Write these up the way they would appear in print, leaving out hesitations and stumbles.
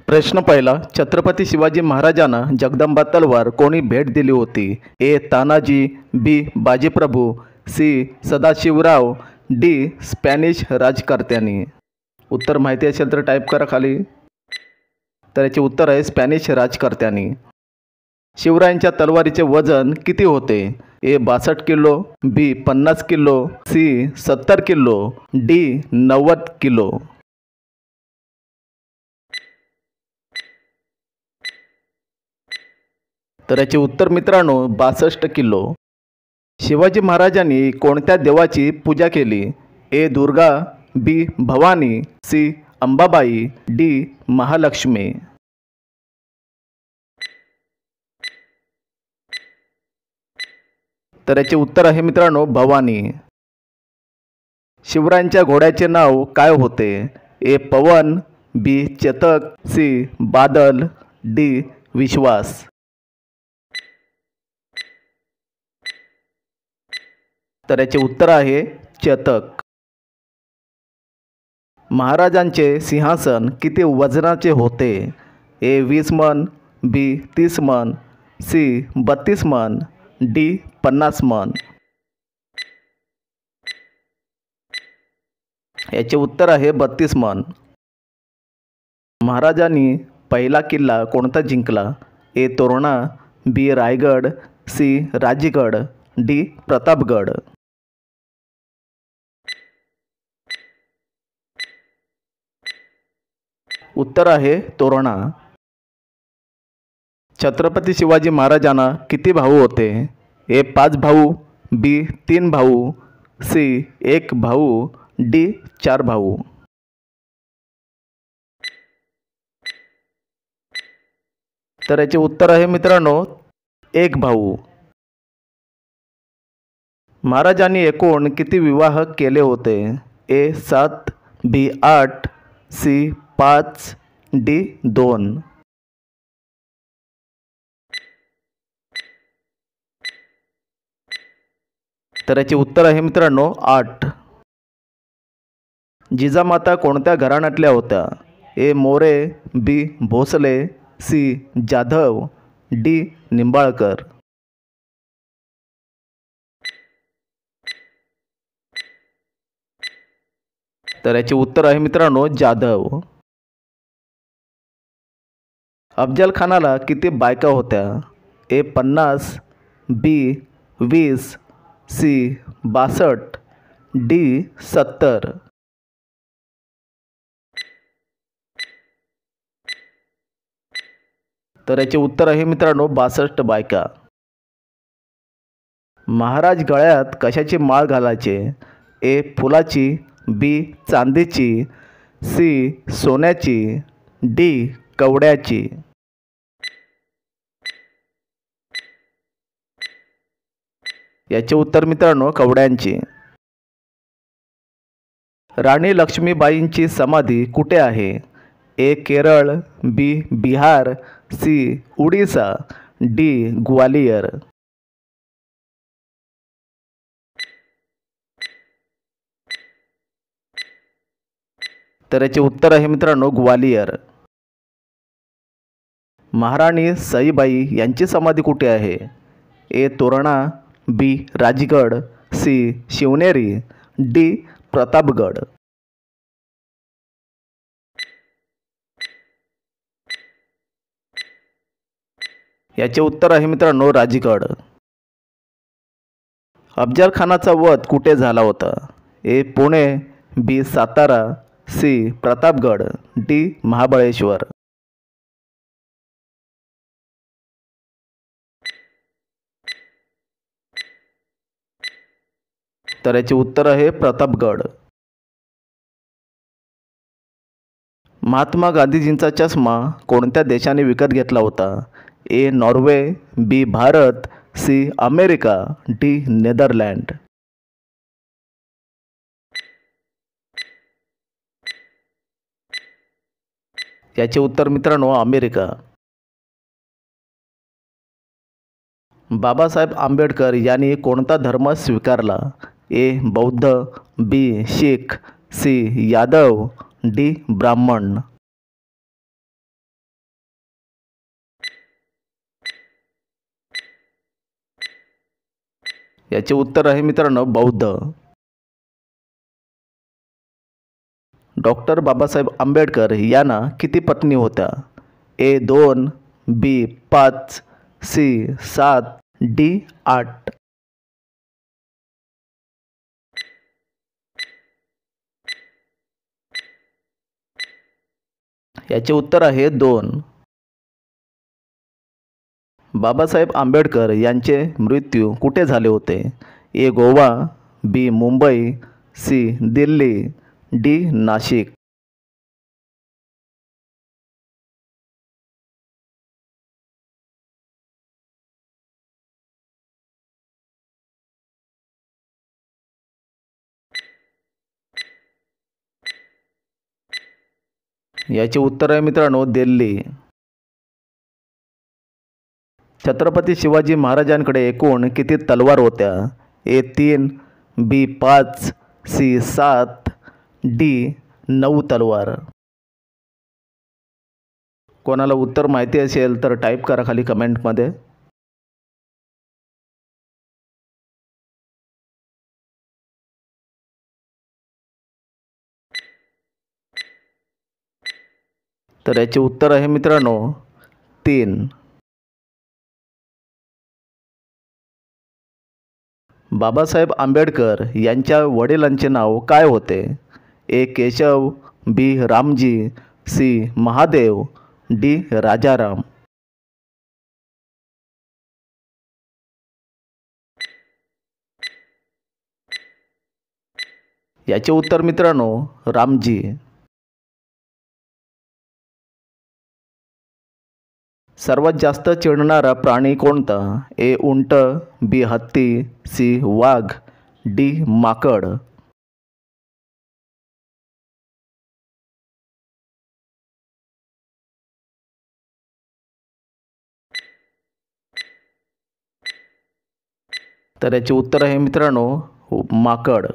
प्रश्न पहिला, छत्रपती शिवाजी महाराजांना जगदंबा तलवार कोणी भेट दिली होती? A. Tanaji, B. Bajiprabhu, C. Sadashivrao, D. Spanish राजकर्त्यांनी. उत्तर माहिती असेल तर टाईप करा खाली. तर याचे उत्तर आहे स्पॅनिश राजकर्त्यांनी. शिवरायांच्या तलवारीचे वजन किती होते? A. 62 kilo, B. 50 kilo, C. 70 kilo, D. 90 kilo. तर याचे उत्तर मित्रांनो 62 किलो. शिवाजी महाराजांनी कोणत्या देवाची पूजा केली? ए. दुर्गा, बी. भवानी, सी. अंबाबाई, डी. महालक्ष्मी. तर याचे उत्तर आहे मित्रांनो भवानी. शिवरायांच्या घोड्याचे नाव काय होते? ए. पवन, बी. चेतक, सी. बादल, डी. विश्वास. तर याचे उत्तर आहे चेतक. महाराजांचे सिंहासन किती वजनाचे होते? ए. 20 मन, बी. 30 मन, सी. 32 मन, डी. 50 मन. याचे उत्तर आहे 32 मन. महाराजांनी पहिला किल्ला कोणता जिंकला? ए. तोरणा, बी. रायगड, सी. राजगड, डी. प्रतापगड. उत्तर आहे तोरणा. छत्रपती शिवाजी महाराजांना किती भाऊ होते? ए. 5 भाऊ, बी. 3 भाऊ, सी. 1 भाऊ, डी. 4 भाऊ. तर याचे उत्तर आहे मित्रांनो 1 भाऊ. महाराजांनी एकूण किती विवाह केले होते? ए. 7, बी. 8, सी. 5, डी. 2. तर याचे उत्तर आहे मित्रांनो 8. जिजामाता कोणत्या घराण्यातल्या होत्या? ए. मोरे, बी. भोसले, सी. जाधव, डी. निंबाळकर. तर याचे उत्तर आहे मित्रांनो जाधव. अफजल खानाला किती बायका होत्या? ए. 50, बी. 20, सी. 62, डी. 70. तर याचे उत्तर आहे मित्रांनो 62 बायका. महाराज गळ्यात कशाची माळ घालायचे? ए. फुलाची, बी. चांदीची, सी. सोन्याची, डी. कवड्याची. याचे उत्तर मित्रांनो कवड्यांची. राणी लक्ष्मीबाईंची समाधी कुठे आहे? ए. केरळ, बी. बिहार, सी. उडीसा, डी. ग्वालियर. तर याचे उत्तर आहे मित्रांनो ग्वालियर. महाराणी सईबाई यांची समाधी कुठे आहे? ए. तोरणा, बी. राजगड, सी. शिवनेरी, डी. प्रतापगड. याचे उत्तर आहे मित्रांनो राजगड. अफजल खानाचा वध कुठे झाला होता? ए. पुणे, बी. सातारा, सी. प्रतापगड, डी. महाबळेश्वर. तर याचे उत्तर आहे प्रतापगड. महात्मा गांधीजींचा चष्मा कोणत्या देशाने विकत घेतला होता? A. Norway, B. Bharat, C. America, D. Netherland. याचे उत्तर मित्रांनो अमेरिका. बाबासाहेब आंबेडकर यांनी कोणता धर्म स्वीकारला? ए. बौद्ध, बी. शीख, सी. यादव, डी. ब्राह्मण. याचे उत्तर आहे मित्रांनो बौद्ध. डॉक्टर बाबासाहेब आंबेडकर यांना किती पत्नी होत्या? ए 2, बी 5, सी 7, डी 8. याचे उत्तर आहे 2. बाबासाहेब आंबेडकर यांचे मृत्यू कुठे झाले होते? ए गोवा, बी मुंबई, सी दिल्ली, डी नाशिक. याचे उत्तर आहे मित्रांनो दिल्ली. छत्रपती शिवाजी महाराजांकडे एकूण किती तलवार होत्या? ए 3, बी 5, सी 7, डी 9 तलवार. कोणाला उत्तर माहिती असेल तर टाईप करा खाली कमेंटमध्ये. तर याचे उत्तर आहे मित्रांनो 3. बाबासाहेब आंबेडकर यांच्या वडिलांचे नाव काय होते? ए केशव, बी रामजी, सी महादेव, डी राजाराम. याचे उत्तर मित्रांनो रामजी. सर्वात जास्त चिडणारा प्राणी कोणता? ए उंट, बी हत्ती, सी वाघ, डी माकड. तर याचे उत्तर आहे मित्रांनो माकड.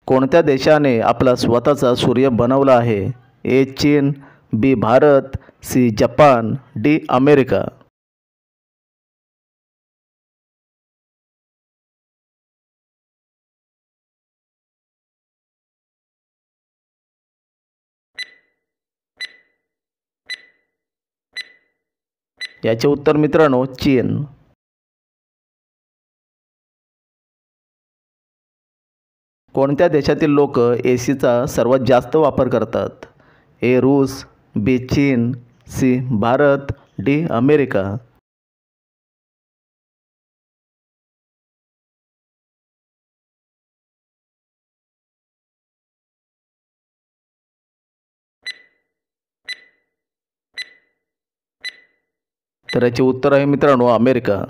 कोणत्या देशाने आपला स्वतःचा सूर्य बनवला आहे? ए चीन, B Bharat, C Japan, D America. याचे उत्तर मित्रांनो चीन. कोणत्या देशातील लोक एसीचा सर्वात जास्त वापर करतात? ए रूस, बी चीन, सी भारत, डी अमेरिका. तर याचे उत्तर आहे मित्रांनो अमेरिका.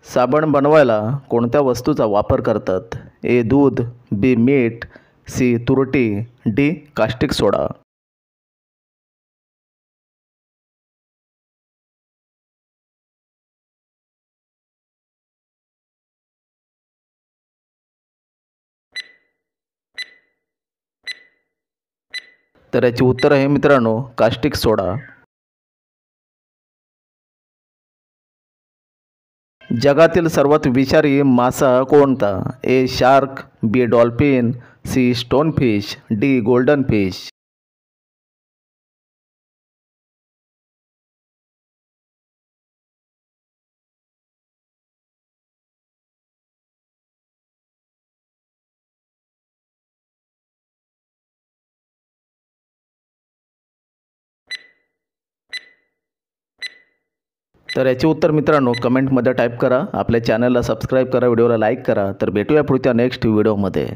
साबण बनवायला कोणत्या वस्तूचा वापर करतात? ए दूध, बी मीठ, सी तुरटी, डी कास्टिक सोडा. तर याचे उत्तर आहे मित्रांनो कास्टिक सोडा. जगातील सर्वात विषारी मासा कोणता? A shark, B dolphin, C stonefish, D golden fish. तर याचे उत्तर मित्रांनो कमेंटमध्ये टाईप करा. आपल्या चॅनलला सबस्क्राईब करा, व्हिडिओला लाईक करा. तर भेटूया पुढच्या नेक्स्ट व्हिडिओमध्ये.